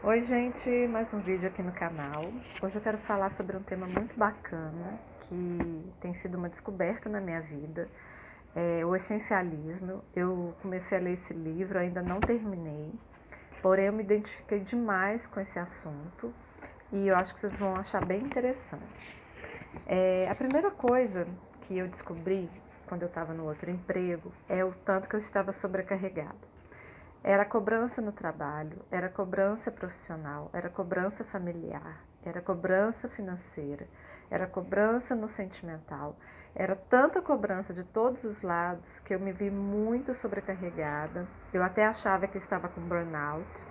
Oi, gente, mais um vídeo aqui no canal. Hoje eu quero falar sobre um tema muito bacana que tem sido uma descoberta na minha vida, o essencialismo. Eu comecei a ler esse livro, ainda não terminei, porém eu me identifiquei demais com esse assunto e eu acho que vocês vão achar bem interessante. A primeira coisa que eu descobri quando eu estava no outro emprego é o tanto que eu estava sobrecarregada. Era cobrança no trabalho, era cobrança profissional, era cobrança familiar, era cobrança financeira, era cobrança no sentimental. Era tanta cobrança de todos os lados que eu me vi muito sobrecarregada. Eu até achava que estava com burnout.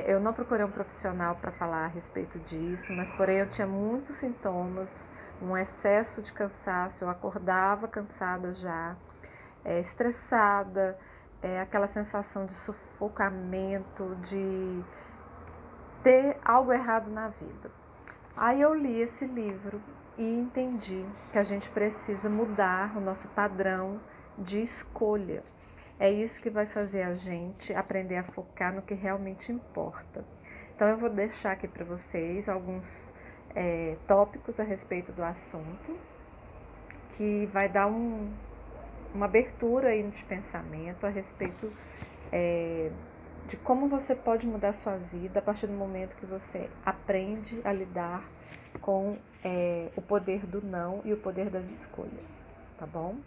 Eu não procurei um profissional para falar a respeito disso, mas porém eu tinha muitos sintomas, um excesso de cansaço, eu acordava cansada já, estressada, aquela sensação de sufocamento, de ter algo errado na vida. Aí eu li esse livro e entendi que a gente precisa mudar o nosso padrão de escolha. É isso que vai fazer a gente aprender a focar no que realmente importa. Então eu vou deixar aqui para vocês alguns tópicos a respeito do assunto, que vai dar uma abertura aí de pensamento a respeito de como você pode mudar a sua vida a partir do momento que você aprende a lidar com o poder do não e o poder das escolhas, tá bom?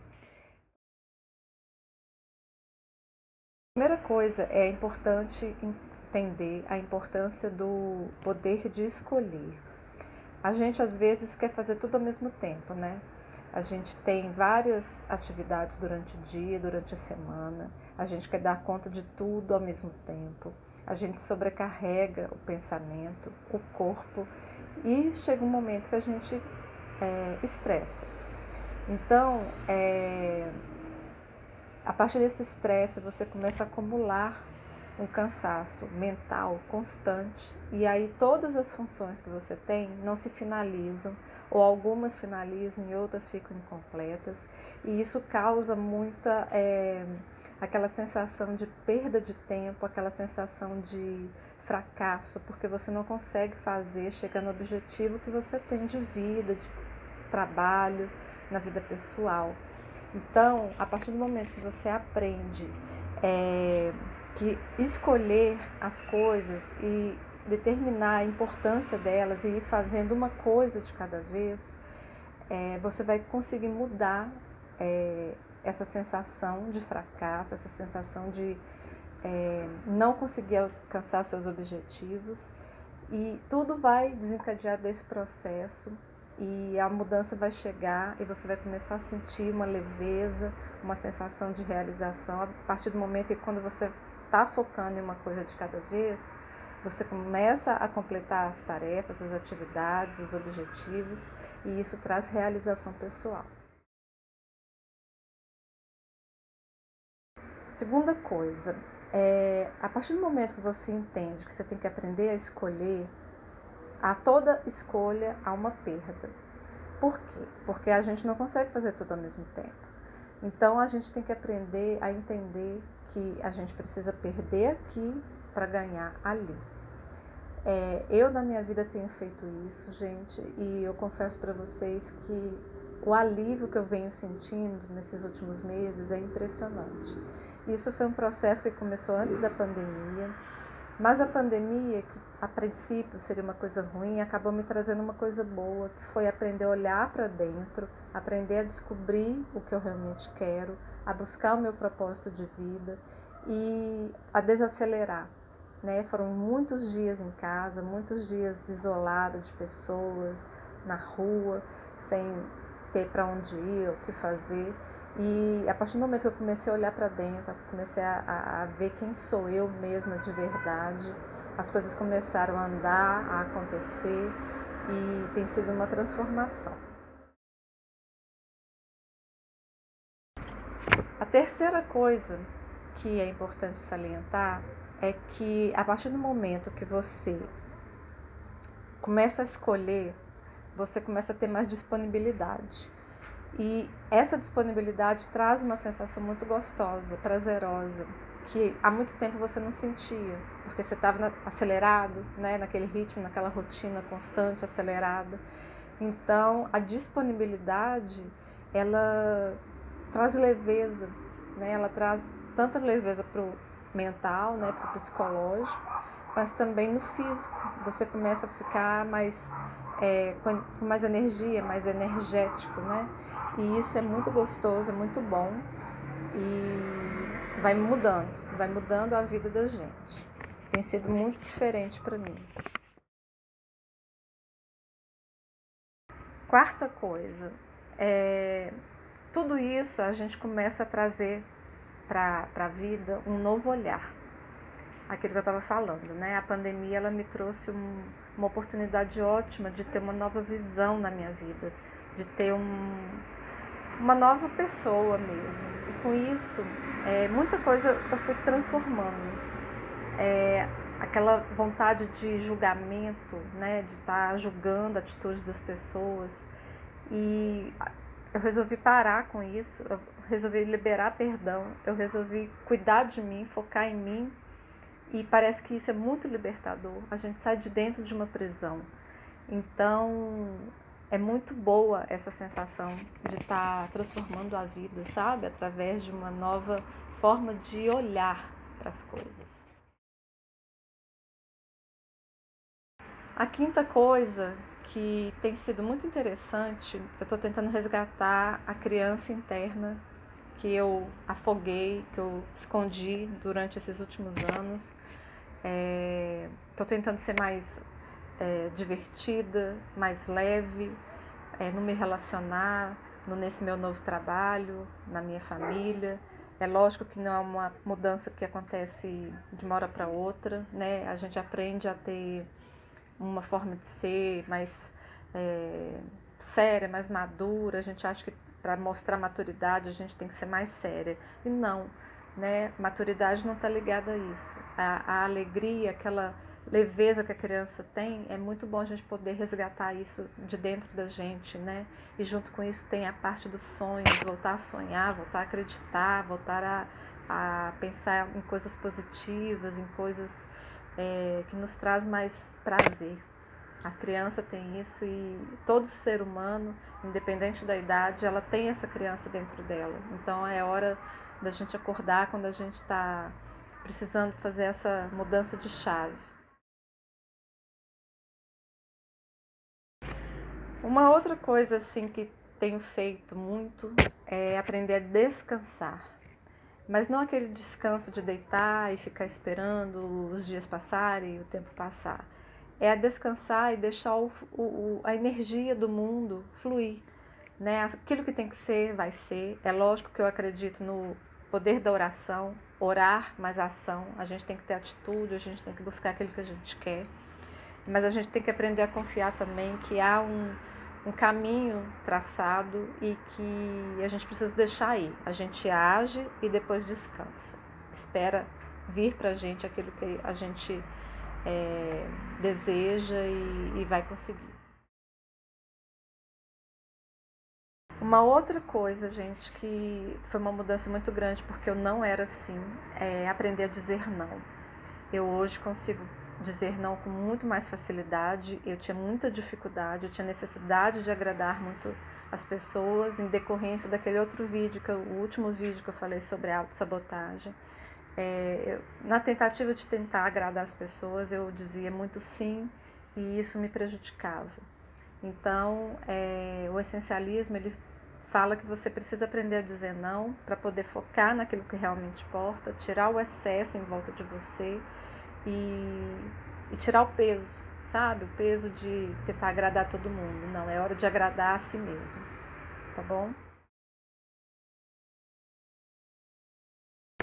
Primeira coisa, é importante entender a importância do poder de escolher. A gente às vezes quer fazer tudo ao mesmo tempo, né? A gente tem várias atividades durante o dia, durante a semana. A gente quer dar conta de tudo ao mesmo tempo. A gente sobrecarrega o pensamento, o corpo e chega um momento que a gente estressa. Então, a partir desse estresse, você começa a acumular um cansaço mental constante e aí todas as funções que você tem não se finalizam, ou algumas finalizam e outras ficam incompletas, e isso causa muita aquela sensação de perda de tempo, aquela sensação de fracasso, porque você não consegue fazer, chegar no objetivo que você tem de vida, de trabalho, na vida pessoal. Então, a partir do momento que você aprende que escolher as coisas e determinar a importância delas e ir fazendo uma coisa de cada vez, você vai conseguir mudar essa sensação de fracasso, essa sensação de não conseguir alcançar seus objetivos, e tudo vai desencadear desse processo e a mudança vai chegar e você vai começar a sentir uma leveza, uma sensação de realização a partir do momento que, quando você está focando em uma coisa de cada vez, você começa a completar as tarefas, as atividades, os objetivos, e isso traz realização pessoal. Segunda coisa, a partir do momento que você entende que você tem que aprender a escolher, a toda escolha há uma perda. Por quê? Porque a gente não consegue fazer tudo ao mesmo tempo. Então a gente tem que aprender a entender que a gente precisa perder aqui para ganhar ali. Eu na minha vida tenho feito isso, gente, e eu confesso para vocês que o alívio que eu venho sentindo nesses últimos meses é impressionante. Isso foi um processo que começou antes da pandemia, mas a pandemia, que a princípio seria uma coisa ruim, acabou me trazendo uma coisa boa, que foi aprender a olhar para dentro, aprender a descobrir o que eu realmente quero, a buscar o meu propósito de vida e a desacelerar. Né? Foram muitos dias em casa, muitos dias isolada de pessoas, na rua, sem ter para onde ir, o que fazer. E a partir do momento que eu comecei a olhar para dentro, comecei a ver quem sou eu mesma de verdade, as coisas começaram a andar, a acontecer, e tem sido uma transformação. A terceira coisa que é importante salientar é que, a partir do momento que você começa a escolher, você começa a ter mais disponibilidade. E essa disponibilidade traz uma sensação muito gostosa, prazerosa, que há muito tempo você não sentia, porque você estava acelerado, né, naquele ritmo, naquela rotina constante, acelerada. Então, a disponibilidade, ela traz leveza, né? Ela traz tanta leveza para o mental, né, para o psicológico, mas também no físico. Você começa a ficar mais com mais energia, mais energético, né? E isso é muito gostoso, é muito bom e vai mudando a vida da gente. Tem sido muito diferente para mim. Quarta coisa, tudo isso a gente começa a trazer para a vida um novo olhar. Aquilo que eu estava falando, né? A pandemia ela me trouxe uma oportunidade ótima de ter uma nova visão na minha vida, de ter uma nova pessoa mesmo. E com isso, muita coisa eu fui transformando. Aquela vontade de julgamento, né? De estar julgando atitudes das pessoas. E eu resolvi parar com isso, eu resolvi liberar perdão, eu resolvi cuidar de mim, focar em mim. E parece que isso é muito libertador. A gente sai de dentro de uma prisão. Então, é muito boa essa sensação de estar transformando a vida, sabe? Através de uma nova forma de olhar para as coisas. A quinta coisa que tem sido muito interessante, eu estou tentando resgatar a criança interna que eu afoguei, que eu escondi durante esses últimos anos. Estou tentando ser mais divertida, mais leve, no me relacionar, nesse meu novo trabalho, na minha família. É lógico que não é uma mudança que acontece de uma hora para outra, né? A gente aprende a ter uma forma de ser mais séria, mais madura. A gente acha que para mostrar maturidade a gente tem que ser mais séria. E não, né? Maturidade não está ligada a isso. A alegria, aquela leveza que a criança tem, é muito bom a gente poder resgatar isso de dentro da gente, né? E junto com isso tem a parte dos sonhos, voltar a sonhar, voltar a acreditar, voltar a pensar em coisas positivas, em coisas que nos traz mais prazer. A criança tem isso e todo ser humano, independente da idade, ela tem essa criança dentro dela. Então é hora da gente acordar quando a gente está precisando fazer essa mudança de chave. Uma outra coisa assim que tenho feito muito é aprender a descansar. Mas não aquele descanso de deitar e ficar esperando os dias passarem e o tempo passar. É a descansar e deixar a energia do mundo fluir. Né? Aquilo que tem que ser, vai ser. É lógico que eu acredito no poder da oração, orar mais ação. A gente tem que ter atitude, a gente tem que buscar aquilo que a gente quer. Mas a gente tem que aprender a confiar também que há um caminho traçado e que a gente precisa deixar ir. A gente age e depois descansa. Espera vir para a gente aquilo que a gente deseja e vai conseguir. Uma outra coisa, gente, que foi uma mudança muito grande porque eu não era assim, é aprender a dizer não. Eu hoje consigo dizer não com muito mais facilidade. Eu tinha muita dificuldade, eu tinha necessidade de agradar muito as pessoas em decorrência daquele outro vídeo, o último vídeo que eu falei sobre a autossabotagem. Na tentativa de tentar agradar as pessoas, eu dizia muito sim e isso me prejudicava. Então, o essencialismo, ele fala que você precisa aprender a dizer não para poder focar naquilo que realmente importa, tirar o excesso em volta de você e tirar o peso, sabe? O peso de tentar agradar todo mundo. Não, é hora de agradar a si mesmo, tá bom?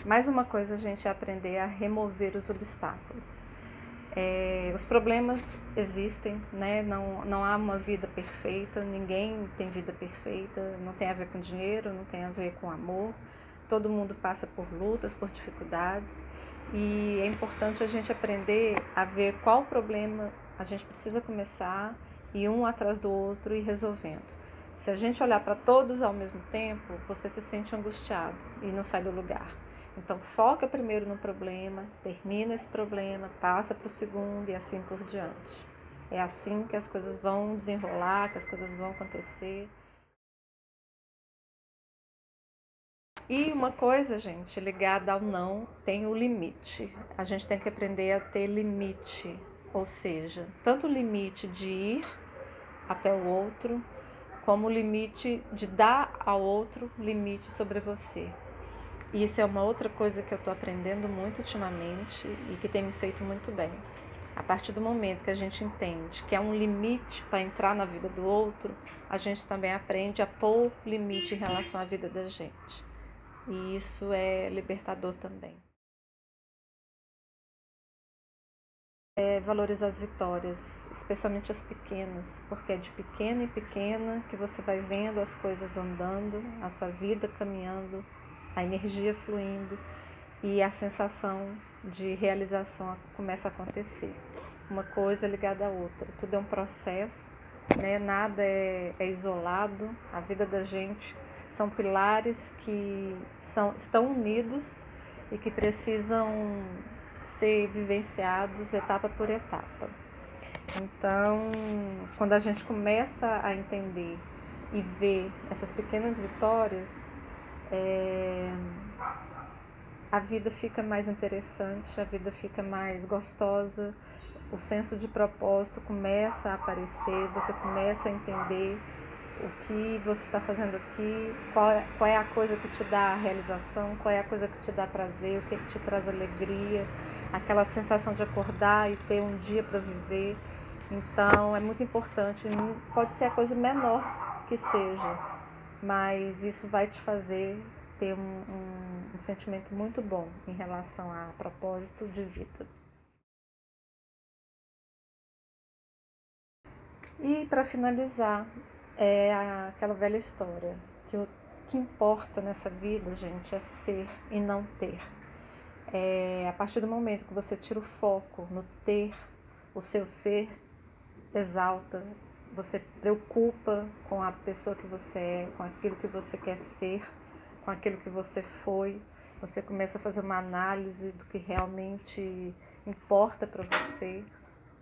Mais uma coisa, gente, é aprender a remover os obstáculos. Os problemas existem, né? Não há uma vida perfeita, ninguém tem vida perfeita, não tem a ver com dinheiro, não tem a ver com amor. Todo mundo passa por lutas, por dificuldades e é importante a gente aprender a ver qual problema a gente precisa começar e um atrás do outro ir resolvendo. Se a gente olhar para todos ao mesmo tempo, você se sente angustiado e não sai do lugar. Então foca primeiro no problema, termina esse problema, passa para o segundo e assim por diante. É assim que as coisas vão desenrolar, que as coisas vão acontecer. E uma coisa, gente, ligada ao não, tem o limite. A gente tem que aprender a ter limite, ou seja, tanto o limite de ir até o outro, como o limite de dar ao outro limite sobre você. E isso é uma outra coisa que eu estou aprendendo muito ultimamente e que tem me feito muito bem. A partir do momento que a gente entende que é um limite para entrar na vida do outro, a gente também aprende a pôr limite em relação à vida da gente. E isso é libertador também. É valorizar as vitórias, especialmente as pequenas, porque é de pequena em pequena que você vai vendo as coisas andando, a sua vida caminhando, a energia fluindo e a sensação de realização começa a acontecer. Uma coisa ligada à outra, tudo é um processo, né? Nada é isolado, a vida da gente são pilares que estão unidos e que precisam ser vivenciados etapa por etapa. Então, quando a gente começa a entender e ver essas pequenas vitórias, a vida fica mais interessante, a vida fica mais gostosa, o senso de propósito começa a aparecer, você começa a entender o que você está fazendo aqui, qual é a coisa que te dá a realização, qual é a coisa que te dá prazer, o que te traz alegria, aquela sensação de acordar e ter um dia para viver. Então é muito importante, pode ser a coisa menor que seja, mas isso vai te fazer ter um sentimento muito bom em relação a propósito de vida. E para finalizar, é aquela velha história, que o que importa nessa vida, gente, é ser e não ter. A partir do momento que você tira o foco no ter, o seu ser exalta, você preocupa com a pessoa que você é, com aquilo que você quer ser, com aquilo que você foi, você começa a fazer uma análise do que realmente importa para você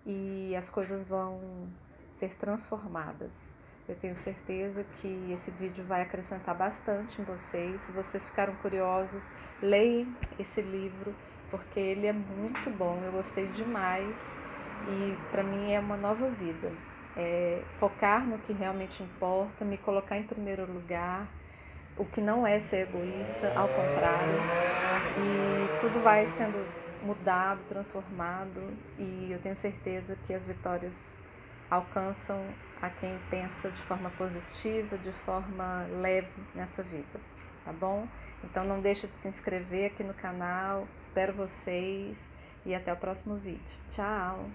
e as coisas vão ser transformadas. Eu tenho certeza que esse vídeo vai acrescentar bastante em vocês. Se vocês ficaram curiosos, leiam esse livro, porque ele é muito bom. Eu gostei demais e para mim é uma nova vida. Focar no que realmente importa, me colocar em primeiro lugar, o que não é ser egoísta, ao contrário. E tudo vai sendo mudado, transformado e eu tenho certeza que as vitórias alcançam a quem pensa de forma positiva, de forma leve nessa vida, tá bom? Então não deixe de se inscrever aqui no canal, espero vocês e até o próximo vídeo. Tchau!